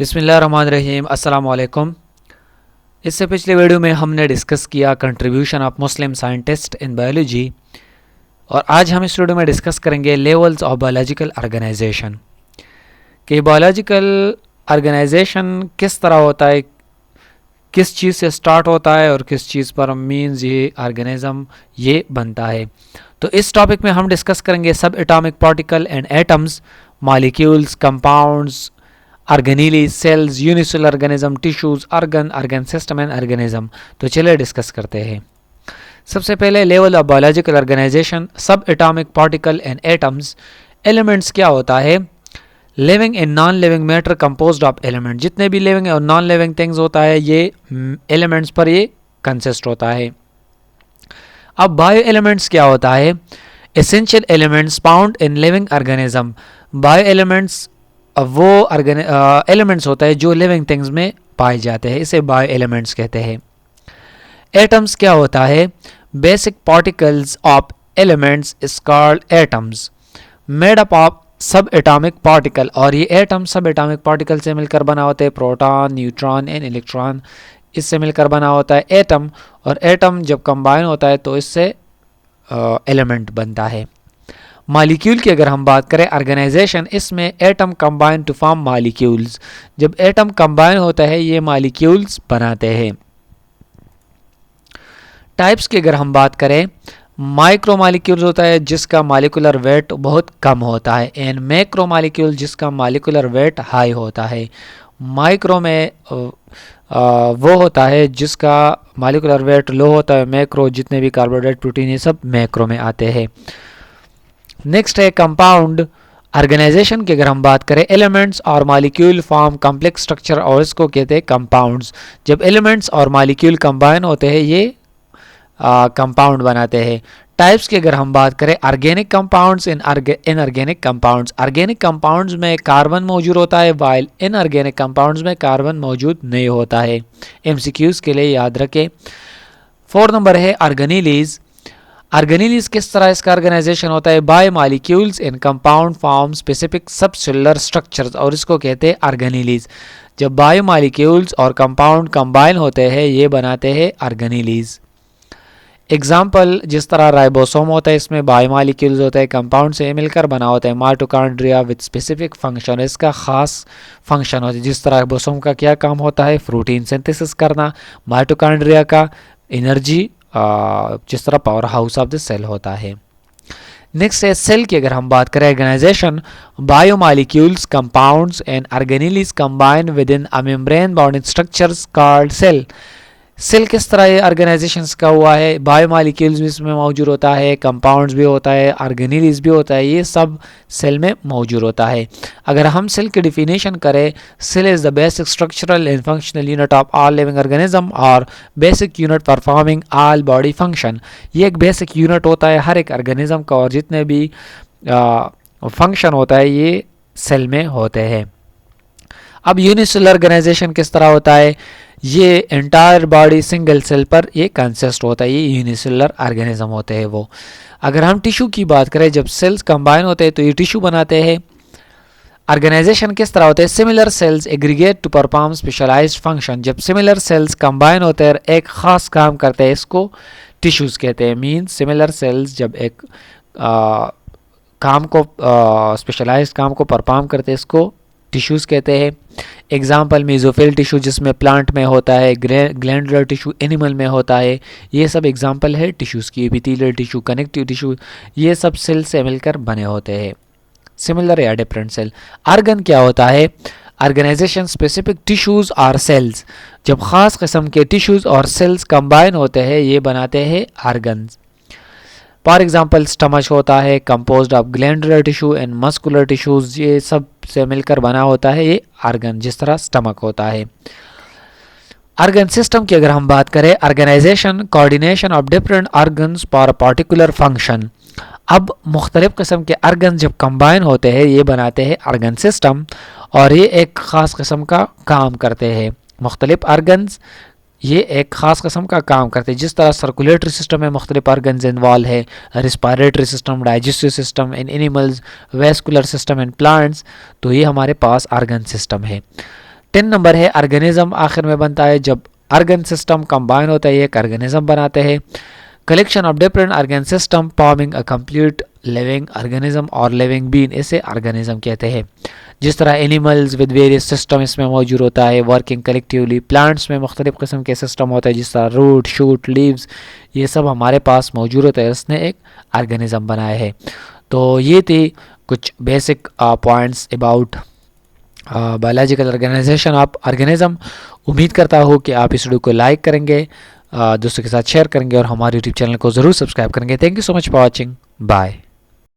बिस्मिल्लाहिर्रहमानिर्रहीम, अस्सलाम वालेकुम। इससे पिछले वीडियो में हमने डिस्कस किया contribution of Muslim scientist in biology, और आज हम इस वीडियो में डिस्कस करेंगे लेवल्स ऑफ बायोलॉजिकल ऑर्गेनाइजेशन कि बायोलॉजिकल ऑर्गेनाइजेशन किस तरह होता है, किस चीज़ से स्टार्ट होता है और किस चीज़ पर मीन्स ये ऑर्गेनिज्म ये बनता है। तो इस टॉपिक में हम डिस्कस करेंगे subatomic particle and atoms, molecules, compounds, organelles, cells, unicellular organism, tissues, organ system and organism. तो चलिए डिस्कस करते हैं। सबसे पहले level of biological organisation, subatomic particle and atoms. Elements क्या होता है? Living and non living matter composed of element. जितने भी लिविंग और नॉन लिविंग थिंग्स होता है ये एलिमेंट्स पर ये कंसिस्ट होता है। अब बायो एलिमेंट्स क्या होता है? Essential elements found in living organism. Bio elements वो एलिमेंट्स होता है जो लिविंग थिंग्स में पाए जाते हैं, इसे बायो एलिमेंट्स कहते हैं। एटम्स क्या होता है? Basic particles of elements is called atoms, made up of सब एटॉमिक पार्टिकल। और ये एटम सब एटॉमिक पार्टिकल से मिलकर बना होता है, प्रोटॉन, न्यूट्रॉन एंड इलेक्ट्रॉन, इससे मिलकर बना होता है एटम। और एटम जब कंबाइन होता है तो इससे एलिमेंट बनता है। मॉलिक्यूल की अगर हम बात करें ऑर्गेनाइजेशन, इसमें atom combine to form molecules. जब एटम कंबाइन होता है ये मॉलिक्यूल्स बनाते हैं। टाइप्स की अगर हम बात करें, माइक्रो मॉलिक्यूल्स होता है जिसका मॉलिक्यूलर वेट बहुत कम होता है, एंड मैक्रो मॉलिक्यूल जिसका मॉलिक्यूलर वेट हाई होता है। माइक्रो में वो होता है जिसका मॉलिक्यूलर वेट लो होता है। मैक्रो जितने भी कार्बोहाइड्रेट, प्रोटीन, ये सब मैक्रो में आते हैं। नेक्स्ट है कंपाउंड ऑर्गेनाइजेशन की अगर हम बात करें, एलिमेंट्स और मॉलिक्यूल फॉर्म कॉम्प्लेक्स स्ट्रक्चर और इसको कहते हैं कंपाउंड्स। जब एलिमेंट्स और मॉलिक्यूल कंबाइन होते हैं ये कंपाउंड बनाते हैं। टाइप्स की अगर हम बात करें, organic compounds, inorganic compounds. Organic compounds में कार्बन मौजूद होता है, वाइल इनऑर्गेनिक कंपाउंड्स में कार्बन मौजूद नहीं होता है। एमसीक्यूज के लिए याद रखें। 4 नंबर है ऑर्गेनीलीज। ऑर्गेनीलीज किस तरह इसका ऑर्गेनाइजेशन होता है? By molecules in compound form specific sub cellular structures, और इसको कहते हैं ऑर्गेनीलीज। जब बायो मॉलिक्यूल्स और कंपाउंड कंबाइन होते हैं ये बनाते हैं ऑर्गेनीलीज। एग्जाम्पल, जिस तरह राइबोसोम होता है इसमें बायो मॉलिक्यूल्स होते हैं, कंपाउंड से मिलकर बना होता है। माइटोकॉन्ड्रिया विद स्पेसिफिक फंक्शन, इसका खास फंक्शन होता है। जिस तरह राइबोसोम का क्या काम होता है? प्रोटीन सिंथेसिस करना। माइटोकॉन्ड्रिया का एनर्जी, जिस तरह power house of the cell होता है। नेक्स्ट है सेल की अगर हम बात करें organisation, biomolecules, compounds and organelles combine within a membrane bounded structures called cell. Cell किस तरह ये ऑर्गेनाइजेशन का हुआ है? बायो मॉलिक्यूल्स भी इसमें मौजूद होता है, कंपाउंड्स भी होता है, ऑर्गेनीलीज भी होता है, ये सब सेल में मौजूद होता है। अगर हम सेल की डिफिनेशन करें, cell is the basic structural and functional unit of all living organism और basic unit performing all body function. ये एक बेसिक यूनिट होता है हर एक ऑर्गेनिज्म का, और जितने भी फंक्शन होता है ये सेल में होते हैं। अब यूनिसेलुलर ऑर्गेनाइजेशन किस तरह होता है? ये एंटायर बॉडी सिंगल सेल पर ये कंसिस्ट होता है, ये यूनिसेलुलर ऑर्गेनिज्म होते हैं वो। अगर हम टिश्यू की बात करें, जब सेल्स कंबाइन होते हैं तो ये टिश्यू बनाते हैं। ऑर्गेनाइजेशन किस तरह होते हैं? Similar cells aggregate to perform specialised function. जब सिमिलर सेल्स कंबाइन होते हैं एक खास काम करते हैं, इसको टिश्यूज कहते हैं। मीन्स सिमिलर सेल्स जब एक काम को स्पेशलाइज्ड काम को परफॉर्म करते हैं इसको टिश्यूज कहते हैं। एग्जाम्पल, मेसोफिल टिश्यू जिसमें प्लांट में होता है, ग्लैंडुलर टिश्यू एनिमल में होता है, ये सब एग्जाम्पल है टिश्यूज की। एपिथेलियल टिश्यू, कनेक्टिव टिश्यू, ये सब सेल से मिलकर बने होते हैं, सिमिलर या डिफरेंट सेल। आर्गन क्या होता है? ऑर्गेनाइजेशन स्पेसिफिक टिश्यूज और सेल्स। जब खास किस्म के टिश्यूज और सेल्स कंबाइन होते हैं ये बनाते हैं आर्गन्स। फॉर एग्जाम्पल, स्टमच होता है composed of glandular tissue and muscular tissues, ये सब से मिलकर बना होता है ये आर्गन, जिस तरह स्टमक होता है। ऑर्गन सिस्टम की अगर हम बात करें, organisation coordination of different organs for a particular function. अब मुख्तलिफ किस्म के ऑर्गन जब कंबाइन होते हैं ये बनाते हैं ऑर्गन सिस्टम, और ये एक ख़ास किस्म का काम करते हैं। मुख्तलिफ ऑर्गन्स ये एक ख़ास किस्म का काम करते हैं। जिस तरह सर्कुलेटरी सिस्टम में मुख्तलिफ ऑर्गन्स इन्वॉल्व है, respiratory system, digestive system in animals, vascular system in plants, तो ये हमारे पास ऑर्गन सिस्टम है। 10 नंबर है ऑर्गेनिज्म आखिर में बनता है जब ऑर्गन सिस्टम कंबाइन होता है, एक ऑर्गेनिज्म बनाते हैं। Collection of different organ system forming a complete living organism और लिविंग बीन, इसे ऑर्गेनिज्म कहते हैं। जिस तरह एनिमल्स विद वेरियस सिस्टम इसमें मौजूद होता है वर्किंग कलेक्टिवली, प्लांट्स में मुख्तलिफ किस्म के सिस्टम होते हैं जिस तरह रूट, शूट, लीव्स, ये सब हमारे पास मौजूद होता है, उसने एक ऑर्गेनिज्म बनाया है। तो ये थी कुछ basic points about biological organisation of organism. उम्मीद करता हूँ कि आप इस वीडियो को लाइक करेंगे, दोस्तों के साथ शेयर करेंगे और हमारे यूट्यूब चैनल को ज़रूर सब्सक्राइब करेंगे। Thank you so much for watching, bye.